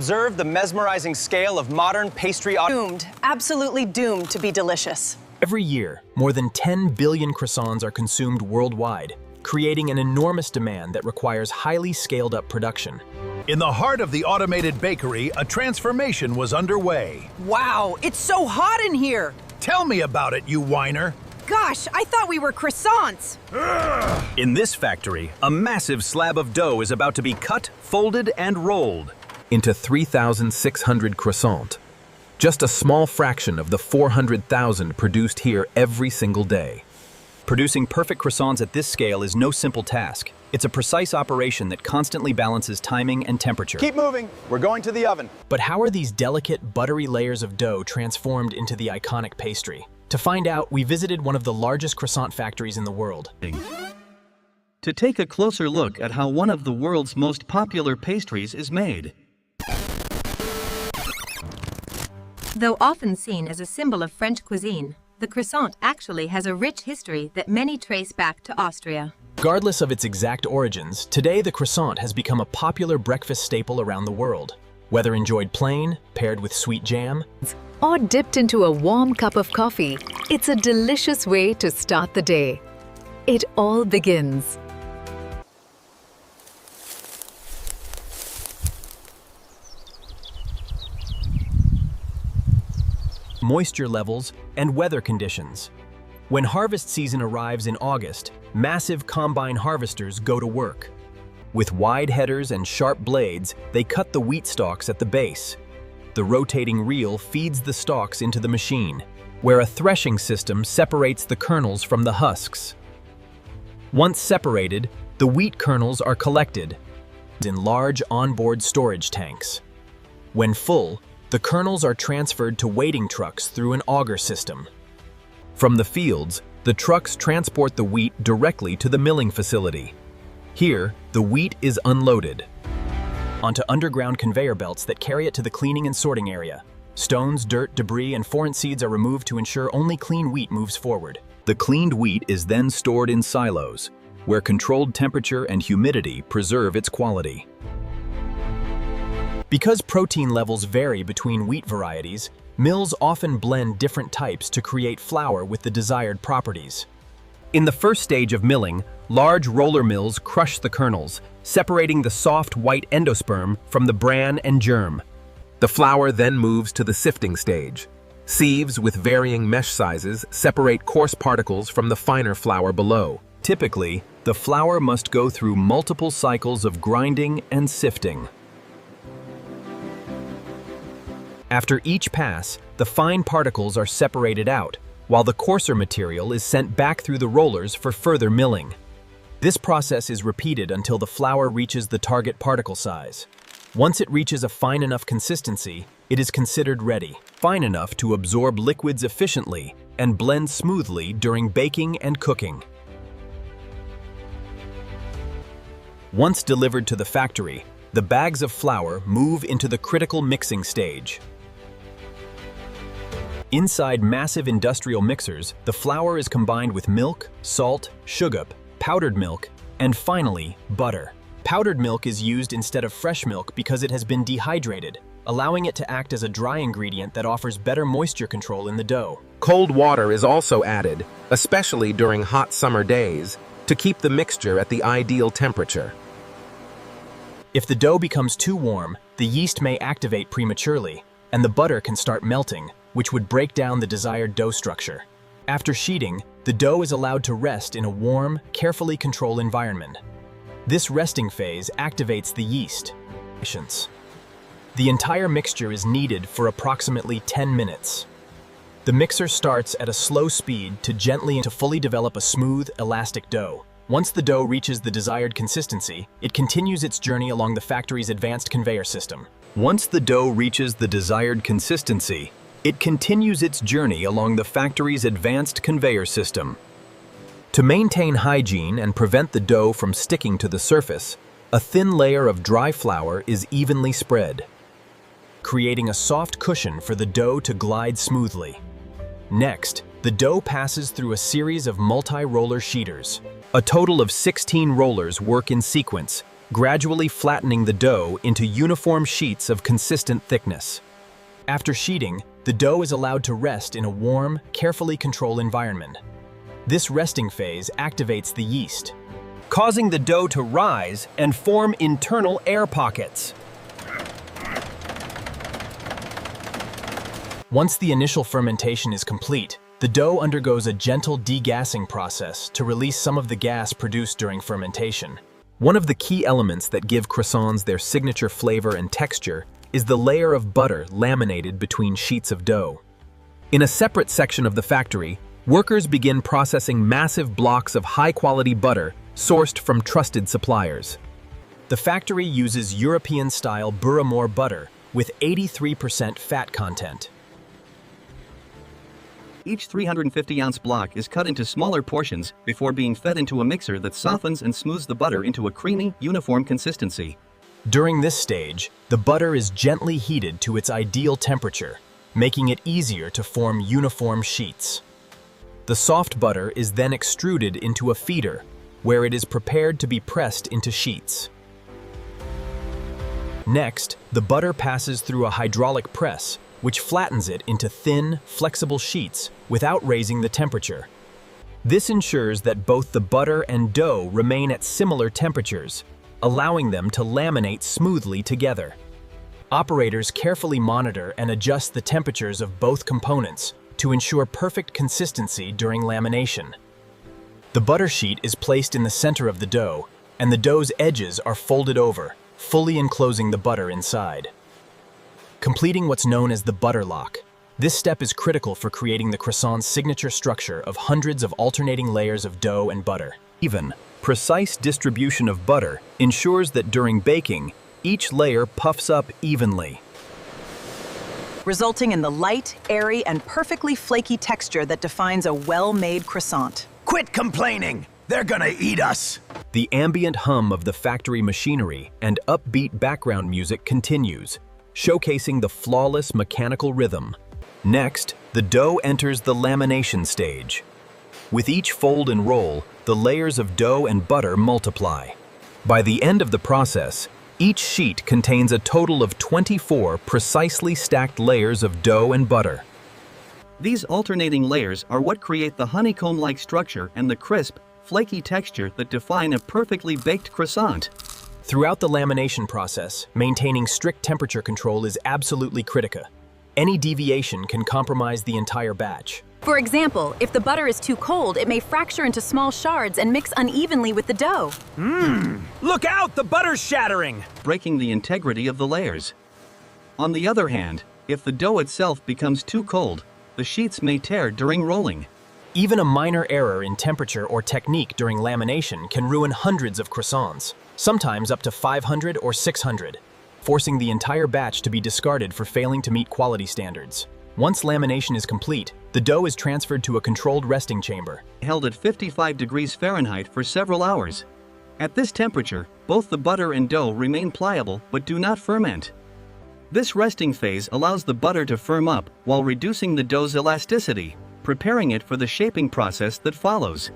Observe the mesmerizing scale of modern pastry art. Doomed, absolutely doomed to be delicious. Every year, more than 10 billion croissants are consumed worldwide, creating an enormous demand that requires highly scaled-up production. In the heart of the automated bakery, a transformation was underway. Wow, it's so hot in here! Tell me about it, you whiner. Gosh, I thought we were croissants! In this factory, a massive slab of dough is about to be cut, folded, and rolled into 3,600 croissants. Just a small fraction of the 400,000 produced here every single day. Producing perfect croissants at this scale is no simple task. It's a precise operation that constantly balances timing and temperature. Keep moving. We're going to the oven. But how are these delicate, buttery layers of dough transformed into the iconic pastry? To find out, we visited one of the largest croissant factories in the world. To take a closer look at how one of the world's most popular pastries is made. Though often seen as a symbol of French cuisine, the croissant actually has a rich history that many trace back to Austria. Regardless of its exact origins, today the croissant has become a popular breakfast staple around the world. Whether enjoyed plain, paired with sweet jam, or dipped into a warm cup of coffee, it's a delicious way to start the day. It all begins. Moisture levels, and weather conditions. When harvest season arrives in August, massive combine harvesters go to work. With wide headers and sharp blades, they cut the wheat stalks at the base. The rotating reel feeds the stalks into the machine, where a threshing system separates the kernels from the husks. Once separated, the wheat kernels are collected in large onboard storage tanks. When full, the kernels are transferred to waiting trucks through an auger system. From the fields, the trucks transport the wheat directly to the milling facility. Here, the wheat is unloaded onto underground conveyor belts that carry it to the cleaning and sorting area. Stones, dirt, debris, and foreign seeds are removed to ensure only clean wheat moves forward. The cleaned wheat is then stored in silos, where controlled temperature and humidity preserve its quality. Because protein levels vary between wheat varieties, mills often blend different types to create flour with the desired properties. In the first stage of milling, large roller mills crush the kernels, separating the soft white endosperm from the bran and germ. The flour then moves to the sifting stage. Sieves with varying mesh sizes separate coarse particles from the finer flour below. Typically, the flour must go through multiple cycles of grinding and sifting. After each pass, the fine particles are separated out, while the coarser material is sent back through the rollers for further milling. This process is repeated until the flour reaches the target particle size. Once it reaches a fine enough consistency, it is considered ready, fine enough to absorb liquids efficiently and blend smoothly during baking and cooking. Once delivered to the factory, the bags of flour move into the critical mixing stage. Inside massive industrial mixers, the flour is combined with milk, salt, sugar, powdered milk, and finally, butter. Powdered milk is used instead of fresh milk because it has been dehydrated, allowing it to act as a dry ingredient that offers better moisture control in the dough. Cold water is also added, especially during hot summer days, to keep the mixture at the ideal temperature. If the dough becomes too warm, the yeast may activate prematurely, and the butter can start melting, which would break down the desired dough structure. After sheeting, the dough is allowed to rest in a warm, carefully controlled environment. This resting phase activates the yeast. The entire mixture is kneaded for approximately 10 minutes. The mixer starts at a slow speed to fully develop a smooth, elastic dough. Once the dough reaches the desired consistency, it continues its journey along the factory's advanced conveyor system. Once the dough reaches the desired consistency, it continues its journey along the factory's advanced conveyor system. To maintain hygiene and prevent the dough from sticking to the surface, a thin layer of dry flour is evenly spread, creating a soft cushion for the dough to glide smoothly. Next, the dough passes through a series of multi-roller sheeters. A total of 16 rollers work in sequence, gradually flattening the dough into uniform sheets of consistent thickness. After sheeting, the dough is allowed to rest in a warm, carefully controlled environment. This resting phase activates the yeast, causing the dough to rise and form internal air pockets. Once the initial fermentation is complete, the dough undergoes a gentle degassing process to release some of the gas produced during fermentation. One of the key elements that give croissants their signature flavor and texture is the layer of butter laminated between sheets of dough. In a separate section of the factory, workers begin processing massive blocks of high-quality butter sourced from trusted suppliers. The factory uses European-style Bourramor butter with 83% fat content. Each 350-ounce block is cut into smaller portions before being fed into a mixer that softens and smooths the butter into a creamy, uniform consistency. During this stage, the butter is gently heated to its ideal temperature, making it easier to form uniform sheets. The soft butter is then extruded into a feeder, where it is prepared to be pressed into sheets. Next, the butter passes through a hydraulic press, which flattens it into thin, flexible sheets without raising the temperature. This ensures that both the butter and dough remain at similar temperatures, allowing them to laminate smoothly together. Operators carefully monitor and adjust the temperatures of both components to ensure perfect consistency during lamination. The butter sheet is placed in the center of the dough, and the dough's edges are folded over, fully enclosing the butter inside. Completing what's known as the butter lock. This step is critical for creating the croissant's signature structure of hundreds of alternating layers of dough and butter. Even, precise distribution of butter ensures that during baking, each layer puffs up evenly, resulting in the light, airy, and perfectly flaky texture that defines a well-made croissant. Quit complaining! They're gonna eat us! The ambient hum of the factory machinery and upbeat background music continues, showcasing the flawless mechanical rhythm. Next, the dough enters the lamination stage. With each fold and roll, the layers of dough and butter multiply. By the end of the process, each sheet contains a total of 24 precisely stacked layers of dough and butter. These alternating layers are what create the honeycomb-like structure and the crisp, flaky texture that define a perfectly baked croissant. Throughout the lamination process, maintaining strict temperature control is absolutely critical. Any deviation can compromise the entire batch. For example, if the butter is too cold, it may fracture into small shards and mix unevenly with the dough. Look out, the butter's shattering! Breaking the integrity of the layers. On the other hand, if the dough itself becomes too cold, the sheets may tear during rolling. Even a minor error in temperature or technique during lamination can ruin hundreds of croissants, sometimes up to 500 or 600, forcing the entire batch to be discarded for failing to meet quality standards. Once lamination is complete, the dough is transferred to a controlled resting chamber, held at 55 degrees Fahrenheit for several hours. At this temperature, both the butter and dough remain pliable but do not ferment. This resting phase allows the butter to firm up while reducing the dough's elasticity, preparing it for the shaping process that follows.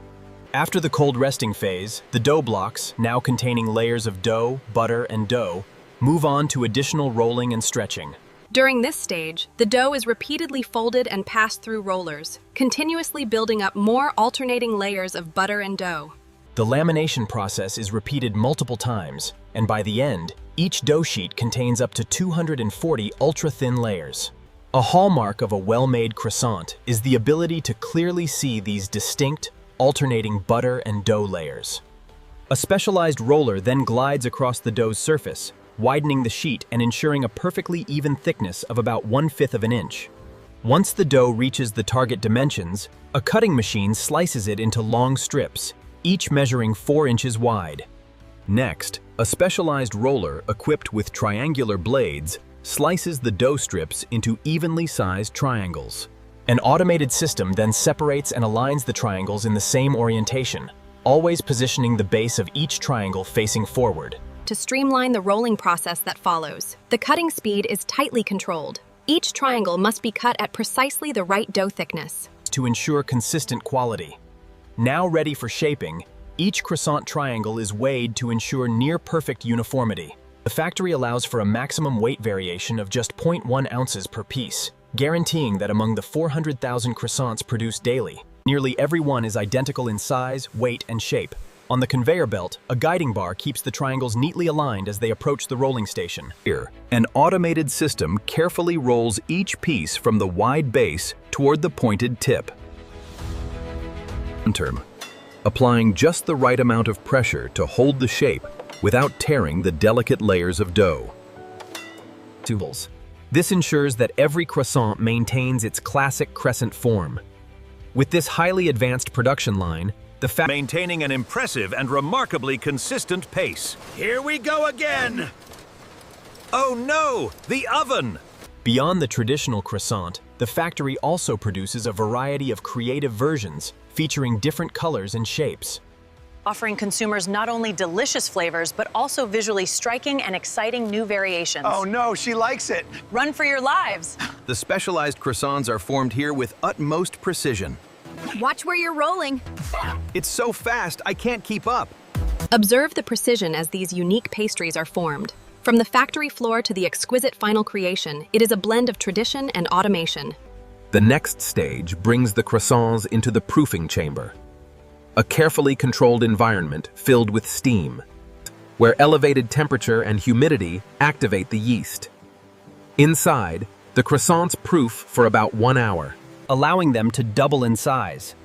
After the cold resting phase, the dough blocks, now containing layers of dough, butter, and dough, move on to additional rolling and stretching. During this stage, the dough is repeatedly folded and passed through rollers, continuously building up more alternating layers of butter and dough. The lamination process is repeated multiple times, and by the end, each dough sheet contains up to 240 ultra-thin layers. A hallmark of a well-made croissant is the ability to clearly see these distinct, alternating butter and dough layers. A specialized roller then glides across the dough's surface, widening the sheet and ensuring a perfectly even thickness of about 1/5 of an inch. Once the dough reaches the target dimensions, a cutting machine slices it into long strips, each measuring 4 inches wide. Next, a specialized roller equipped with triangular blades slices the dough strips into evenly sized triangles. An automated system then separates and aligns the triangles in the same orientation, always positioning the base of each triangle facing forward. To streamline the rolling process that follows, the cutting speed is tightly controlled. Each triangle must be cut at precisely the right dough thickness to ensure consistent quality. Now ready for shaping, Each croissant triangle is weighed to ensure near-perfect uniformity. The factory allows for a maximum weight variation of just 0.1 ounces per piece, guaranteeing that among the 400,000 croissants produced daily, nearly every one is identical in size, weight, and shape. On the conveyor belt, a guiding bar keeps the triangles neatly aligned as they approach the rolling station. Here, an automated system carefully rolls each piece from the wide base toward the pointed tip, applying just the right amount of pressure to hold the shape without tearing the delicate layers of dough. Noodles. This ensures that every croissant maintains its classic crescent form. With this highly advanced production line, maintaining an impressive and remarkably consistent pace. Here we go again! Oh no, the oven! Beyond the traditional croissant, the factory also produces a variety of creative versions featuring different colors and shapes, offering consumers not only delicious flavors, but also visually striking and exciting new variations. Oh no, she likes it. Run for your lives. The specialized croissants are formed here with utmost precision. Watch where you're rolling. It's so fast, I can't keep up. Observe the precision as these unique pastries are formed. From the factory floor to the exquisite final creation, it is a blend of tradition and automation. The next stage brings the croissants into the proofing chamber, a carefully controlled environment filled with steam, where elevated temperature and humidity activate the yeast. Inside, the croissants proof for about 1 hour, allowing them to double in size.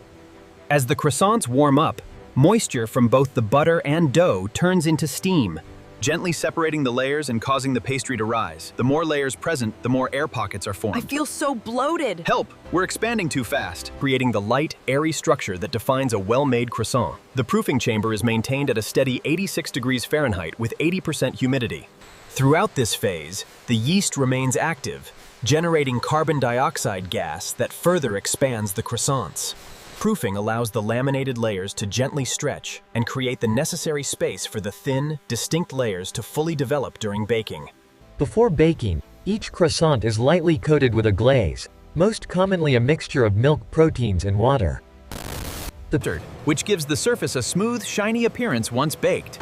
As the croissants warm up, moisture from both the butter and dough turns into steam, gently separating the layers and causing the pastry to rise. The more layers present, the more air pockets are formed. I feel so bloated. Help! We're expanding too fast, creating the light, airy structure that defines a well-made croissant. The proofing chamber is maintained at a steady 86 degrees Fahrenheit with 80% humidity. Throughout this phase, the yeast remains active, generating carbon dioxide gas that further expands the croissants. Proofing allows the laminated layers to gently stretch and create the necessary space for the thin, distinct layers to fully develop during baking. Before baking, each croissant is lightly coated with a glaze, most commonly a mixture of milk proteins and water, which gives the surface a smooth, shiny appearance once baked.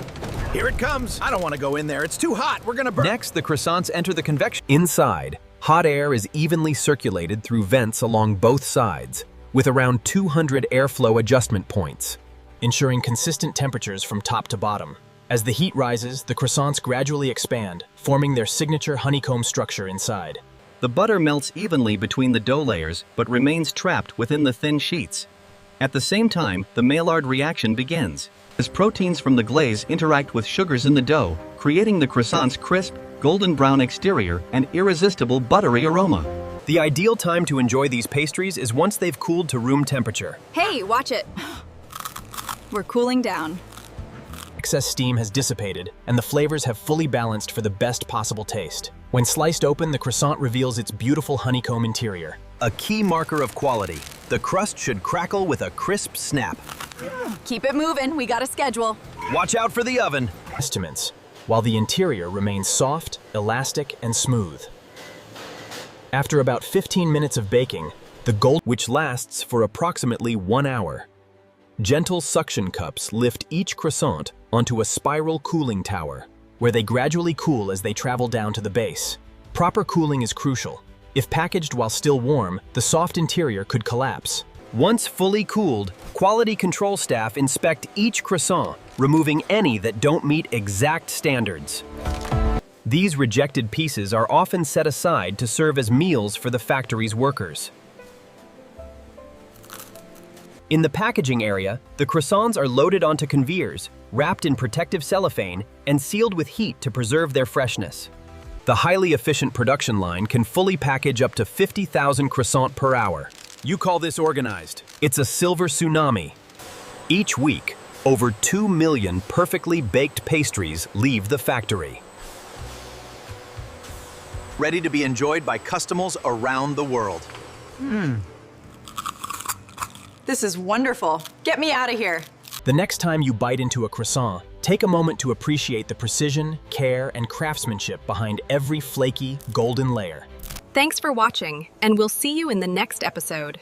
Here it comes! I don't want to go in there, it's too hot, we're gonna burn! Next, the croissants enter the convection. Inside, hot air is evenly circulated through vents along both sides, with around 200 airflow adjustment points, ensuring consistent temperatures from top to bottom. As the heat rises, the croissants gradually expand, forming their signature honeycomb structure inside. The butter melts evenly between the dough layers, but remains trapped within the thin sheets. At the same time, the Maillard reaction begins, as proteins from the glaze interact with sugars in the dough, creating the croissant's crisp, golden brown exterior and irresistible buttery aroma. The ideal time to enjoy these pastries is once they've cooled to room temperature. Hey, watch it. We're cooling down. Excess steam has dissipated, and the flavors have fully balanced for the best possible taste. When sliced open, the croissant reveals its beautiful honeycomb interior. a key marker of quality. The crust should crackle with a crisp snap. Keep it moving, we got a schedule. Watch out for the oven. Estimates, while the interior remains soft, elastic, and smooth. After about 15 minutes of baking, the gold, which lasts for approximately 1 hour. Gentle suction cups lift each croissant onto a spiral cooling tower, where they gradually cool as they travel down to the base. Proper cooling is crucial. If packaged while still warm, the soft interior could collapse. Once fully cooled, quality control staff inspect each croissant, removing any that don't meet exact standards. These rejected pieces are often set aside to serve as meals for the factory's workers. In the packaging area, the croissants are loaded onto conveyors, wrapped in protective cellophane, and sealed with heat to preserve their freshness. The highly efficient production line can fully package up to 50,000 croissants per hour. You call this organized. It's a silver tsunami. Each week, over 2 million perfectly baked pastries leave the factory. Ready to be enjoyed by customers around the world. This is wonderful. Get me out of here. The next time you bite into a croissant, take a moment to appreciate the precision, care, and craftsmanship behind every flaky, golden layer. Thanks for watching, and we'll see you in the next episode.